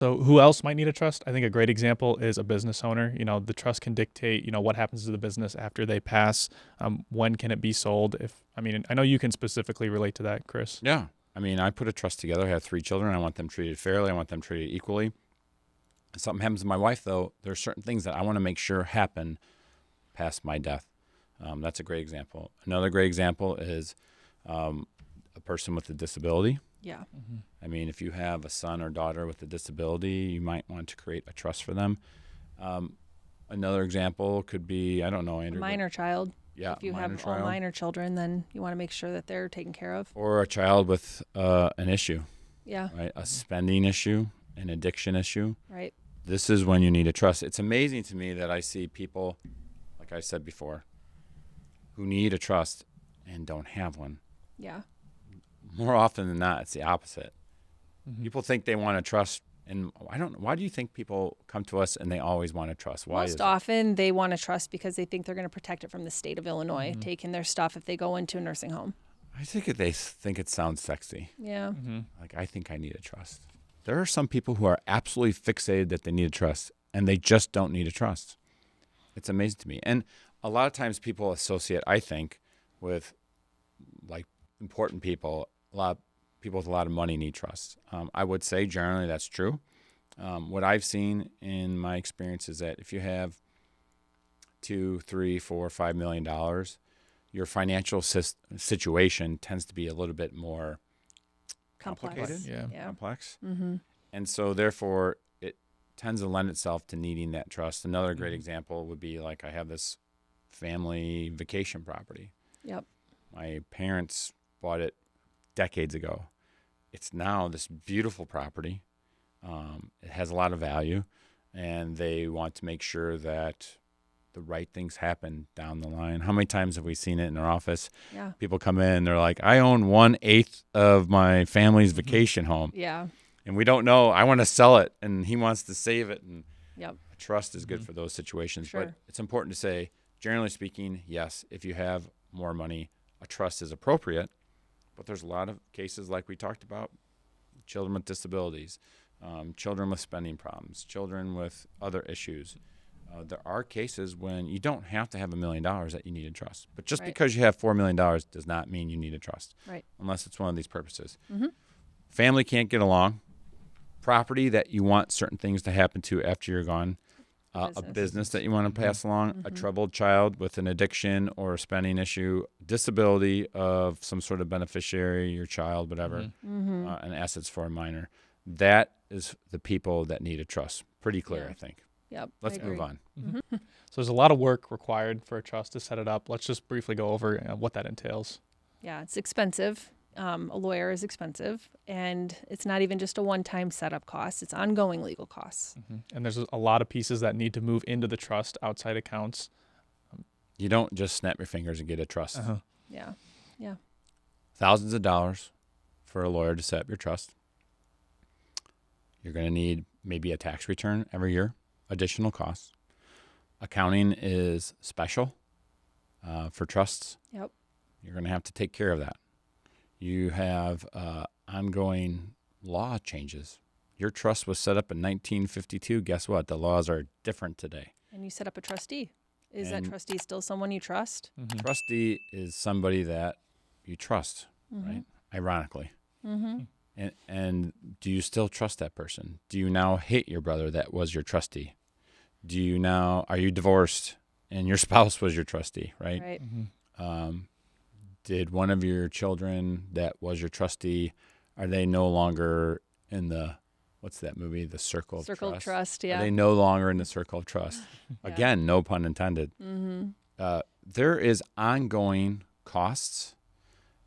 So who else might need a trust? I think a great example is a business owner. The trust can dictate, what happens to the business after they pass. When can it be sold? I know you can specifically relate to that, Chris. Yeah. I put a trust together. I have 3 children. I want them treated fairly. I want them treated equally. If something happens to my wife, though, there are certain things that I want to make sure happen past my death. That's a great example. Another great example is a person with a disability. Yeah. If you have a son or daughter with a disability, you might want to create a trust for them. Another example could be, I don't know, Andrew. A minor child. Yeah, If you have all minor children, then you want to make sure that they're taken care of. Or a child with an issue. Yeah. Right? A spending issue, an addiction issue. Right. This is when you need a trust. It's amazing to me that I see people, like I said before, who need a trust and don't have one. Yeah. More often than not, it's the opposite. People think they want to trust, and why do you think people come to us and they always want to trust? Why Most often they want to trust because they think they're going to protect it from the state of Illinois, taking their stuff if they go into a nursing home. I think they think it sounds sexy. Yeah. Like, I think I need a trust. There are some people who are absolutely fixated that they need a trust, and they just don't need a trust. It's amazing to me. And a lot of times people associate, I think, with like important people. A lot of people with a lot of money need trust. I would say generally that's true. What I've seen in my experience is that if you have $2, $3, $4, $5 million, your financial situation tends to be a little bit more complicated. Yeah. Complex. And so therefore it tends to lend itself to needing that trust. Another great example would be like, I have this family vacation property. Yep. My parents bought it decades ago. It's now this beautiful property. It has a lot of value, and they want to make sure that the right things happen down the line. How many times have we seen it in our office? Yeah. People come in and they're like, I own 1/8 of my family's vacation home. Yeah. And we don't know. I want to sell it, and he wants to save it. And Yep. trust is good for those situations. Sure. But it's important to say, generally speaking, yes, if you have more money, a trust is appropriate. But there's a lot of cases like we talked about, children with disabilities, children with spending problems, children with other issues. There are cases when you don't have to have $1 million that you need a trust. But just because you have $4 million does not mean you need a trust. Right. Unless it's one of these purposes. Family can't get along. Property that you want certain things to happen to after you're gone. A business that you want to pass along, a troubled child with an addiction or a spending issue, disability of some sort of beneficiary, your child, whatever, and assets for a minor. That is the people that need a trust. Pretty clear, I think. Yep. Let's move on. So there's a lot of work required for a trust to set it up. Let's just briefly go over what that entails. Yeah, it's expensive. A lawyer is expensive, and it's not even just a one-time setup cost. It's ongoing legal costs. And there's a lot of pieces that need to move into the trust, outside accounts. You don't just snap your fingers and get a trust. Yeah. Yeah. Thousands of dollars for a lawyer to set up your trust. You're going to need maybe a tax return every year, additional costs. Accounting is special for trusts. Yep. You're going to have to take care of that. You have ongoing law changes. Your trust was set up in 1952. Guess what? The laws are different today. And you set up a trustee. Is that trustee still someone you trust? Trustee is somebody that you trust, right? Ironically. And do you still trust that person? Do you now hate your brother that was your trustee? Are you divorced and your spouse was your trustee, right? Right. Did one of your children that was your trustee, are they no longer in the, what's that movie? The Circle of Trust. Circle of Trust, yeah. Are they no longer in the Circle of Trust? Again, no pun intended. There is ongoing costs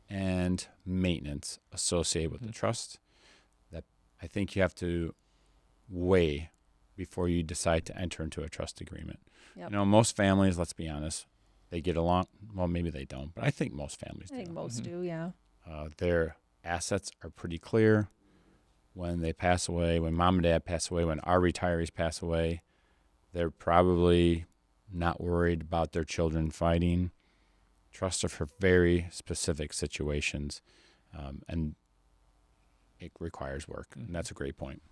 and maintenance associated with the trust that I think you have to weigh before you decide to enter into a trust agreement. Yep. Most families, let's be honest, they get along. Well, maybe they don't, but I think most families do. I think most do, yeah. Their assets are pretty clear. When they pass away, when mom and dad pass away, when our retirees pass away, they're probably not worried about their children fighting. Trusts are for very specific situations, and it requires work. And that's a great point.